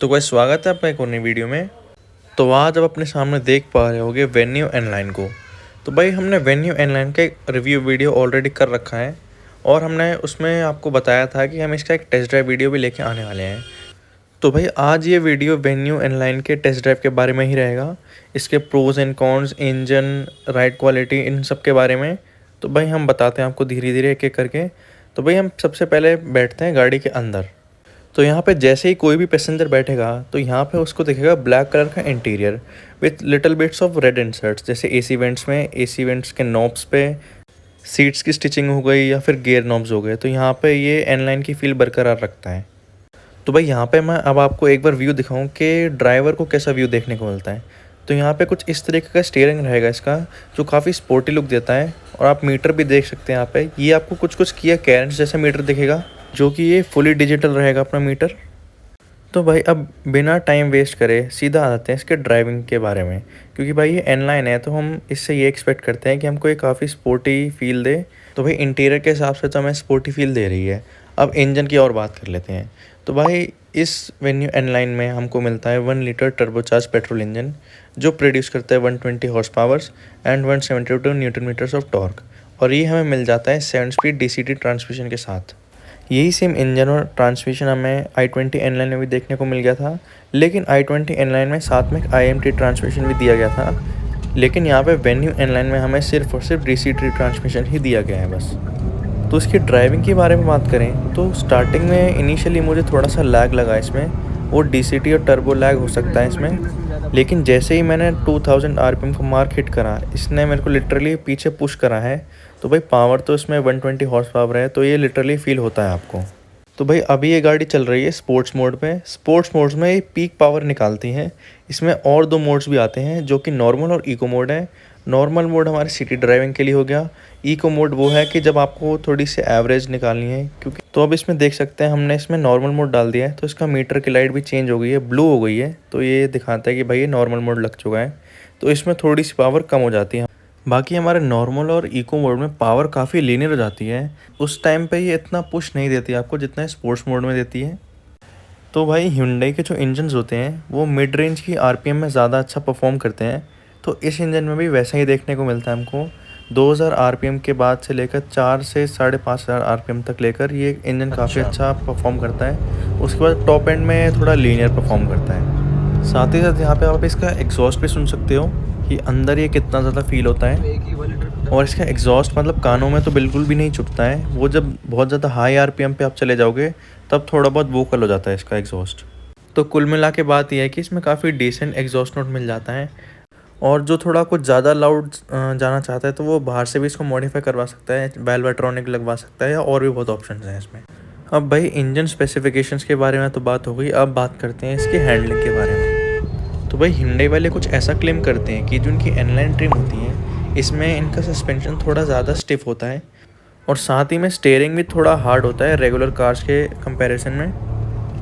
तो गाइस स्वागत है आपका एक और नई वीडियो में। तो आज आप अपने सामने देख पा रहे होगे वेन्यू एन लाइन को। तो भाई हमने वेन्यू एन लाइन का एक रिव्यू वीडियो ऑलरेडी कर रखा है और हमने उसमें आपको बताया था कि हम इसका एक टेस्ट ड्राइव वीडियो भी लेके आने वाले हैं। तो भाई आज ये वीडियो वेन्यू एन लाइन के टेस्ट ड्राइव के बारे में ही रहेगा, इसके pros and cons, engine, ride quality, इन सब के बारे में। तो भाई हम बताते हैं आपको धीरे धीरे एक एक करके। तो भाई हम सबसे पहले बैठते हैं गाड़ी के अंदर। तो यहाँ पे जैसे ही कोई भी पैसेंजर बैठेगा तो यहाँ पे उसको दिखेगा ब्लैक कलर का interior with little bits of red inserts, जैसे एसी वेंट्स में एसी वेंट्स के नॉब्स पे सीट्स की स्टिचिंग हो गई या फिर गियर नॉब्स हो गए। तो यहाँ पे ये एन लाइन की फील बरकरार रखता है। तो भाई यहाँ पे मैं अब आपको एक बार व्यू दिखाऊं कि ड्राइवर को कैसा व्यू देखने को मिलता है। तो यहाँ पे कुछ इस तरीके का स्टीयरिंग रहेगा इसका, जो काफ़ी स्पोर्टी लुक देता है। और आप मीटर भी देख सकते हैं यहाँ पे, ये आपको कुछ कुछ किया कैरेंस जैसा मीटर दिखेगा, जो कि ये फुली डिजिटल रहेगा अपना मीटर। तो भाई अब बिना टाइम वेस्ट करे सीधा आ जाते हैं इसके ड्राइविंग के बारे में, क्योंकि भाई ये एन लाइन है तो हम इससे ये एक्सपेक्ट करते हैं कि हमको ये काफ़ी स्पोर्टी फील दे। तो भाई इंटीरियर के हिसाब से तो हमें स्पोर्टी फील दे रही है। अब इंजन की और बात कर लेते हैं। तो भाई इस वेन्यू एन लाइन में हमको मिलता है 1 लीटर टर्बोचार्ज पेट्रोल इंजन, जो प्रोड्यूस करता है 120 horse powers and 172 newton metres of torque. और ये हमें मिल जाता है 7 स्पीड DCT ट्रांसमिशन के साथ। यही सेम इंजन और ट्रांसमिशन हमें i20 एन लाइन में भी देखने को मिल गया था, लेकिन i20 एन लाइन में साथ में IMT ट्रांसमिशन भी दिया गया था। लेकिन यहाँ पे वेन्यू एन लाइन में हमें सिर्फ और सिर्फ DCT ट्रांसमिशन ही दिया गया है बस। तो इसकी ड्राइविंग के बारे में बात करें तो स्टार्टिंग में इनिशियली मुझे थोड़ा सा लैग लगा इसमें, वो DCT और टर्बो लैग हो सकता है इसमें। लेकिन जैसे ही मैंने 2000 RPM को मार्क हिट करा, इसने मेरे को लिटरली पीछे पुश करा है। तो भाई पावर तो इसमें 120 हॉर्स पावर है, तो ये लिटरली फील होता है आपको। तो भाई अभी ये गाड़ी चल रही है स्पोर्ट्स मोड पे। स्पोर्ट्स मोड्स में ये पीक पावर निकालती है। इसमें और 2 मोड्स भी आते हैं, जो कि नॉर्मल और इको मोड है। नॉर्मल मोड हमारे सिटी ड्राइविंग के लिए हो गया। इको मोड वो है कि जब आपको थोड़ी सी एवरेज निकालनी है, क्योंकि तो अब इसमें देख सकते हैं हमने इसमें नॉर्मल मोड डाल दिया है, तो इसका मीटर की लाइट भी चेंज हो गई है, ब्लू हो गई है। तो ये दिखाता है कि भाई ये नॉर्मल मोड लग चुका है। तो इसमें थोड़ी सी पावर कम हो जाती है। बाकी हमारे नॉर्मल और इको मोड में पावर काफ़ी लीनियर हो जाती है। उस टाइम पे ये इतना पुश नहीं देती आपको जितना स्पोर्ट्स मोड में देती है। तो भाई Hyundai के जो इंजन्स होते हैं वो मिड रेंज की RPM में ज़्यादा अच्छा परफॉर्म करते हैं। तो इस इंजन में भी वैसा ही देखने को मिलता है हमको। 2000 RPM के बाद से लेकर 4 से 5500 RPM तक लेकर ये इंजन काफ़ी अच्छा परफॉर्म करता है। उसके बाद टॉप एंड में थोड़ा लीनियर परफॉर्म करता है। साथ ही साथ यहाँ पे आप इसका एग्जॉस्ट भी सुन सकते हो कि अंदर ये कितना ज़्यादा फील होता है। और इसका एग्जॉस्ट मतलब कानों में तो बिल्कुल भी नहीं चुभता है। वो जब बहुत ज़्यादा हाई RPM पे आप चले जाओगे तब थोड़ा बहुत वोकल हो जाता है इसका एग्जॉस्ट। तो कुल मिला के बात यह है कि इसमें काफ़ी डिसेंट एग्जॉस्ट नोट मिल जाता है। और जो थोड़ा कुछ ज़्यादा लाउड जाना चाहता है तो वो बाहर से भी इसको मॉडिफाई करवा सकता है, वेल्वेट्रॉनिक लगवा सकता है, या और भी बहुत ऑप्शन हैं इसमें। अब भाई इंजन स्पेसिफिकेशंस के बारे में तो बात हो गई, अब बात करते हैं इसकी हैंडलिंग के बारे में। तो भाई Hyundai वाले कुछ ऐसा क्लेम करते हैं कि जो इनकी एन लाइन ट्रिम होती है इसमें इनका सस्पेंशन थोड़ा ज़्यादा स्टिफ होता है, और साथ ही में स्टीयरिंग भी थोड़ा हार्ड होता है रेगुलर कार्स के कंपैरिजन में।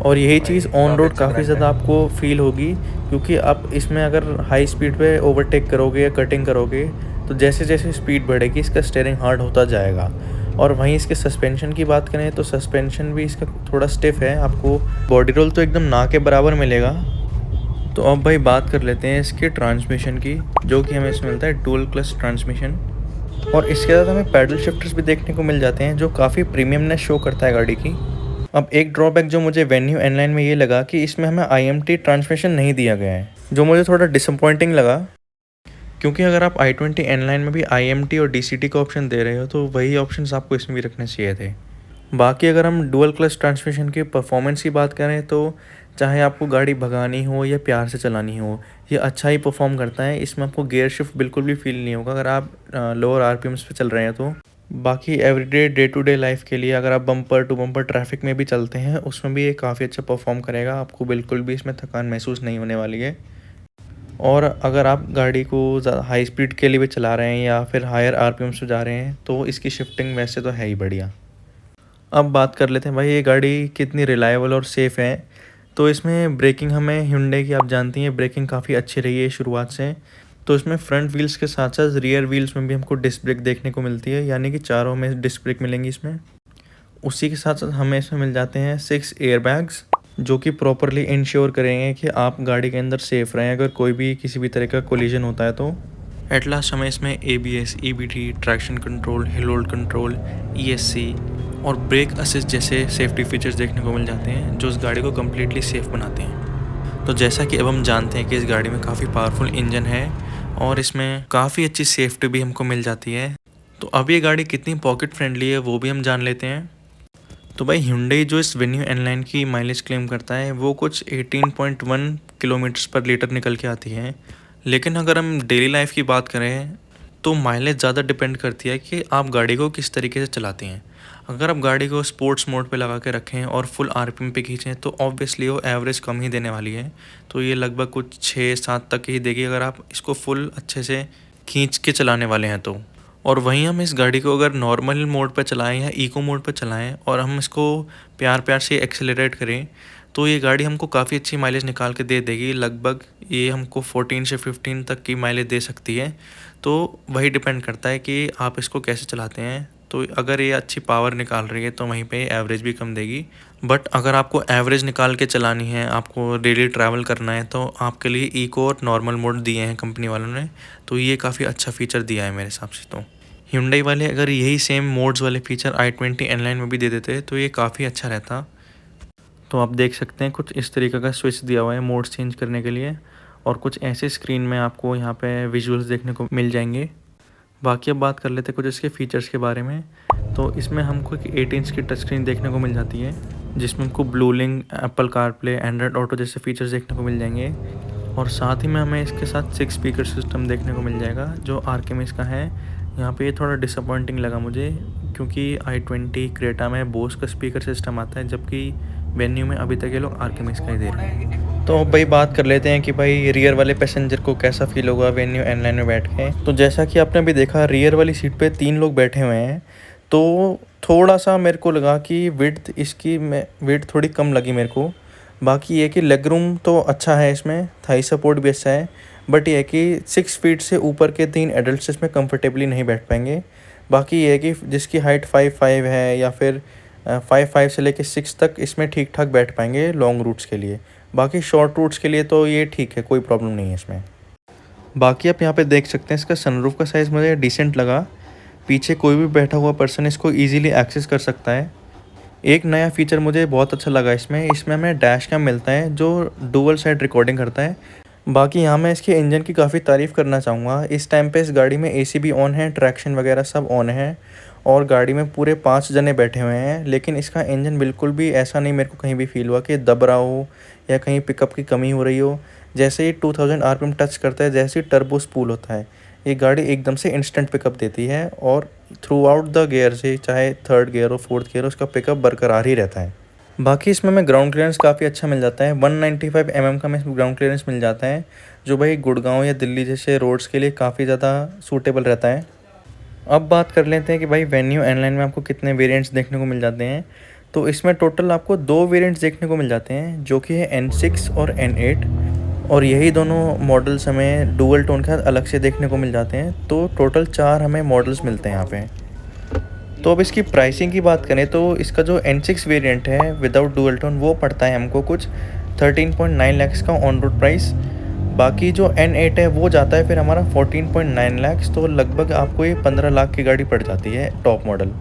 और यही चीज़ ऑन रोड काफ़ी ज़्यादा आपको फील होगी, क्योंकि आप इसमें अगर हाई स्पीड पे ओवरटेक करोगे या कटिंग करोगे तो जैसे जैसे स्पीड बढ़ेगी इसका स्टीयरिंग हार्ड होता जाएगा। और वहीं इसके सस्पेंशन की बात करें तो सस्पेंशन भी इसका थोड़ा स्टिफ है, आपको बॉडी रोल तो एकदम ना के बराबर मिलेगा। तो अब भाई बात कर लेते हैं इसके ट्रांसमिशन की, जो कि हमें इसमें मिलता है डुअल क्लच ट्रांसमिशन। और इसके साथ हमें पैडल शिफ्टर्स भी देखने को मिल जाते हैं, जो काफ़ी प्रीमियमनेस शो करता है गाड़ी की। अब एक ड्रॉबैक जो मुझे वेन्यू एन लाइन में ये लगा कि इसमें हमें IMT ट्रांसमिशन नहीं दिया गया है, जो मुझे थोड़ा डिसअपॉइंटिंग लगा। क्योंकि अगर आप i20 एन लाइन में भी IMT और DCT का ऑप्शन दे रहे हो तो वही ऑप्शंस आपको इसमें भी रखने चाहिए थे। बाकी अगर हम डुअल क्लच ट्रांसमिशन की परफॉर्मेंस की बात करें तो चाहे आपको गाड़ी भगानी हो या प्यार से चलानी हो, ये अच्छा ही परफॉर्म करता है। इसमें आपको गियर शिफ्ट बिल्कुल भी फील नहीं होगा अगर आप लोअर RPMs पे चल रहे हैं तो। बाकी everyday day to day life के लिए अगर आप बम्पर टू बम्पर ट्रैफिक में भी चलते हैं उसमें भी ये काफ़ी अच्छा परफॉर्म करेगा, आपको बिल्कुल भी इसमें थकान महसूस नहीं होने वाली है। और अगर आप गाड़ी को ज़्यादा हाई स्पीड के लिए भी चला रहे हैं या फिर हायर RPMs पे जा रहे हैं तो इसकी शिफ्टिंग वैसे तो है ही बढ़िया। अब बात कर लेते हैं भाई ये गाड़ी कितनी रिलायबल और सेफ़ है। तो इसमें ब्रेकिंग हमें Hyundai की आप जानती हैं ब्रेकिंग काफ़ी अच्छी रही है शुरुआत से। तो इसमें फ्रंट व्हील्स के साथ साथ रियर व्हील्स में भी हमको डिस्क ब्रेक देखने को मिलती है, यानी कि चारों में डिस्क ब्रेक मिलेंगी इसमें। उसी के साथ साथ हमें इसमें मिल जाते हैं 6 एयर बैग्स। जो कि प्रॉपरली इंश्योर करेंगे कि आप गाड़ी के अंदर सेफ़ रहें अगर कोई भी किसी भी तरह का कोलिजन होता है तो। एट लास्ट हमें इसमें ABS, EBD, traction control, hill hold control, ESC और ब्रेक असिस्ट जैसे सेफ्टी फीचर्स देखने को मिल जाते हैं जो इस गाड़ी को कम्प्लीटली सेफ़ बनाते हैं। तो जैसा कि अब हम जानते हैं कि इस गाड़ी में काफ़ी पावरफुल इंजन है और इसमें काफ़ी अच्छी सेफ्टी भी हमको मिल जाती है। तो अब ये गाड़ी कितनी पॉकेट फ्रेंडली है वो भी हम जान लेते हैं। तो भाई Hyundai जो इस वेन्यू N-Line की माइलेज क्लेम करता है वो कुछ 18.1 किलोमीटर्स पर लीटर निकल के आती है। लेकिन अगर हम डेली लाइफ की बात करें तो माइलेज ज़्यादा डिपेंड करती है कि आप गाड़ी को किस तरीके से चलाती हैं। अगर आप गाड़ी को स्पोर्ट्स मोड पे लगा के रखें और फुल RPM पे खींचें तो ऑब्वियसली वो एवरेज कम ही देने वाली है। तो ये लगभग कुछ 6-7 तक ही देगी अगर आप इसको फुल अच्छे से खींच के चलाने वाले हैं तो। और वहीं हम इस गाड़ी को अगर नॉर्मल मोड पर चलाएं या इको मोड पर चलाएं और हम इसको प्यार प्यार से एक्सेलरेट करें तो ये गाड़ी हमको काफ़ी अच्छी माइलेज निकाल के दे देगी। लगभग ये हमको 14 से 15 तक की माइलेज दे सकती है। तो वही डिपेंड करता है कि आप इसको कैसे चलाते हैं। तो अगर ये अच्छी पावर निकाल रही है तो वहीं पे एवरेज भी कम देगी। बट अगर आपको एवरेज निकाल के चलानी है, आपको डेली ट्रैवल करना है तो आपके लिए इको और नॉर्मल मोड दिए हैं कंपनी वालों ने। तो ये काफ़ी अच्छा फ़ीचर दिया है मेरे हिसाब से। तो Hyundai वाले अगर यही सेम मोड्स वाले फ़ीचर i20 N-Line में भी दे देते तो ये काफ़ी अच्छा रहता। तो आप देख सकते हैं कुछ इस तरीके का स्विच दिया हुआ है मोड्स चेंज करने के लिए और कुछ ऐसे स्क्रीन में आपको यहाँ पे विजुअल्स देखने को मिल जाएंगे। बाकी अब बात कर लेते हैं कुछ इसके फ़ीचर्स के बारे में। तो इसमें हमको एक 8 इंच की टच स्क्रीन देखने को मिल जाती है जिसमें हमको blue link, Apple CarPlay, Android auto जैसे फ़ीचर्स देखने को मिल जाएंगे। और साथ ही में हमें इसके साथ 6 स्पीकर सिस्टम देखने को मिल जाएगा जो आर्केमिस का है। यहाँ पे ये थोड़ा डिसअपॉइंटिंग लगा मुझे क्योंकि i20 क्रेटा में बोस का स्पीकर सिस्टम आता है जबकि वेन्यू में अभी तक ये लोग आर्केमिस का ही दे रहे हैं। तो भाई बात कर लेते हैं कि भाई रियर वाले पैसेंजर को कैसा फील होगा वेन्यू N-Line में बैठ के। तो जैसा कि आपने अभी देखा रियर वाली सीट पे 3 लोग बैठे हुए हैं तो थोड़ा सा मेरे को लगा कि विड्थ थोड़ी कम लगी मेरे को। बाकी ये कि लेग रूम तो अच्छा है, इसमें थाई सपोर्ट भी अच्छा है। बट ये है कि 6 फीट से ऊपर के 3 एडल्ट्स इसमें कंफर्टेबली नहीं बैठ पाएंगे। बाकी ये है कि जिसकी हाइट 5'5" है या फिर 5'5" से लेके 6 तक इसमें ठीक ठाक बैठ पाएंगे लॉन्ग रूट्स के लिए। बाकी शॉर्ट रूट्स के लिए तो ये ठीक है, कोई प्रॉब्लम नहीं है इसमें। बाकी आप यहाँ पे देख सकते हैं इसका सनरूफ का साइज़ मुझे डिसेंट लगा। पीछे कोई भी बैठा हुआ पर्सन इसको ईजिली एक्सेस कर सकता है। एक नया फ़ीचर मुझे बहुत अच्छा लगा इसमें हमें डैश कैम मिलता है जो डुअल साइड रिकॉर्डिंग करता है। बाकी यहाँ मैं इसके इंजन की काफ़ी तारीफ़ करना चाहूँगा। इस टाइम पे इस गाड़ी में AC भी ऑन है, ट्रैक्शन वगैरह सब ऑन है और गाड़ी में पूरे 5 जने बैठे हुए हैं। लेकिन इसका इंजन बिल्कुल भी ऐसा नहीं मेरे को कहीं भी फील हुआ कि दब रहा हो या कहीं पिकअप की कमी हो रही हो। जैसे ही 2000 RPM टच करता है, जैसे ही टर्बो स्पूल होता है, ये गाड़ी एकदम से इंस्टेंट पिकअप देती है और थ्रू आउट द गियर से चाहे 3rd गियर हो 4th गियर हो उसका पिकअप बरकरार ही रहता है। बाकी इसमें हमें ग्राउंड क्लियरेंस काफ़ी अच्छा मिल जाता है। 195 mm का हमें ग्राउंड क्लियरेंस मिल जाता है जो भाई गुड़गांव या दिल्ली जैसे रोड्स के लिए काफ़ी ज़्यादा सूटेबल रहता है। अब बात कर लेते हैं कि भाई वेन्यू N-Line में आपको कितने वेरिएंट्स देखने को मिल जाते हैं। तो इसमें टोटल आपको 2 वेरिएंट्स देखने को मिल जाते हैं जो कि है N6 और N8 और यही दोनों मॉडल्स हमें डुअल टोन के साथ अलग से देखने को मिल जाते हैं। तो टोटल 4 हमें मॉडल्स मिलते हैं यहाँ पे। तो अब इसकी प्राइसिंग की बात करें तो इसका जो N6 वेरिएंट है विदाउट डुअल टोन वो पड़ता है हमको कुछ 13.9 लाख का ऑन रोड प्राइस। बाकी जो N8 है वो जाता है फिर हमारा 14.9 लाख। तो लगभग आपको ये 15 लाख की गाड़ी पड़ जाती है टॉप मॉडल।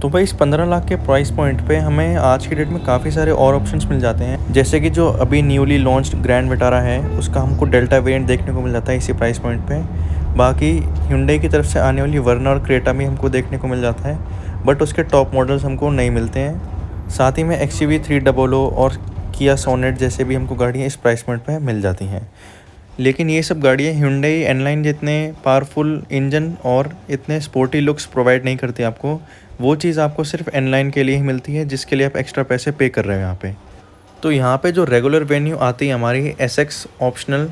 तो भाई इस 15 लाख के प्राइस पॉइंट पे हमें आज की डेट में काफ़ी सारे और ऑप्शंस मिल जाते हैं। जैसे कि जो अभी न्यूली लॉन्च्ड ग्रैंड विटारा है उसका हमको डेल्टा वेरिएंट देखने को मिल जाता है इसी प्राइस पॉइंट पे। बाकी Hyundai की तरफ से आने वाली वर्ना और क्रेटा भी हमको देखने को मिल जाता है बट उसके टॉप मॉडल्स हमको नहीं मिलते हैं। साथ ही में XUV300 और किया सोनेट जैसे भी हमको गाड़ियाँ इस प्राइस पॉइंट पर मिल जाती हैं। लेकिन ये सब गाड़ियाँ Hyundai N-Line जितने पावरफुल इंजन और इतने स्पोर्टी लुक्स प्रोवाइड नहीं करती आपको। वो चीज़ आपको सिर्फ N-Line के लिए ही मिलती है जिसके लिए आप एक्स्ट्रा पैसे पे कर रहे हो यहाँ पे। तो यहाँ पे जो रेगुलर वेन्यू आती है हमारी SX ऑप्शनल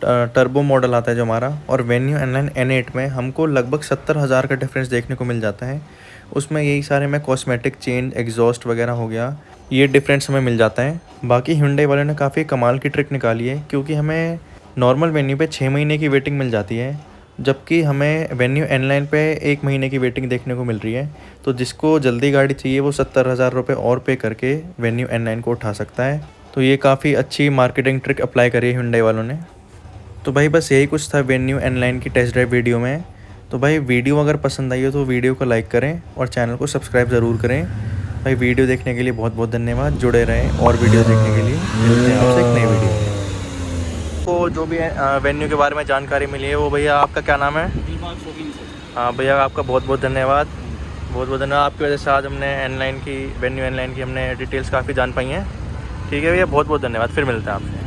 टर्बो मॉडल आता है जो हमारा, और वेन्यू N-Line N8 में हमको लगभग 70,000 का डिफरेंस देखने को मिल जाता है। उसमें यही सारे में कॉस्मेटिक चेंज, एग्जॉस्ट वगैरह हो गया, ये डिफरेंस हमें मिल जाता है। बाकी Hyundai वालों ने काफ़ी कमाल की ट्रिक निकाली है क्योंकि हमें नॉर्मल वेन्यू पे 6 महीने की वेटिंग मिल जाती है जबकि हमें वेन्यू N-Line पे 1 महीने की वेटिंग देखने को मिल रही है। तो जिसको जल्दी गाड़ी चाहिए वो 70,000 रुपये और पे करके वेन्यू N-Line को उठा सकता है। तो ये काफ़ी अच्छी मार्केटिंग ट्रिक अप्लाई करी है Hyundai वालों ने। तो भाई बस यही कुछ था Venue N-Line की टेस्ट ड्राइव वीडियो में। तो भाई वीडियो अगर पसंद आई हो तो वीडियो को लाइक करें और चैनल को सब्सक्राइब ज़रूर करें। भाई वीडियो देखने के लिए बहुत बहुत धन्यवाद। जुड़े रहें और वीडियो देखने के लिए। मिलते हैं आपसे एक नई वीडियो में। को जो भी वेन्यू के बारे में जानकारी मिली है वो भैया आपका क्या नाम है? हाँ भैया आपका बहुत बहुत धन्यवाद। बहुत बहुत धन्यवाद, आपकी वजह से आज हमने N-Line की Venue N-Line की हमने डिटेल्स काफ़ी जान पाई हैं। ठीक है भैया, बहुत बहुत धन्यवाद। फिर मिलते हैं आपसे।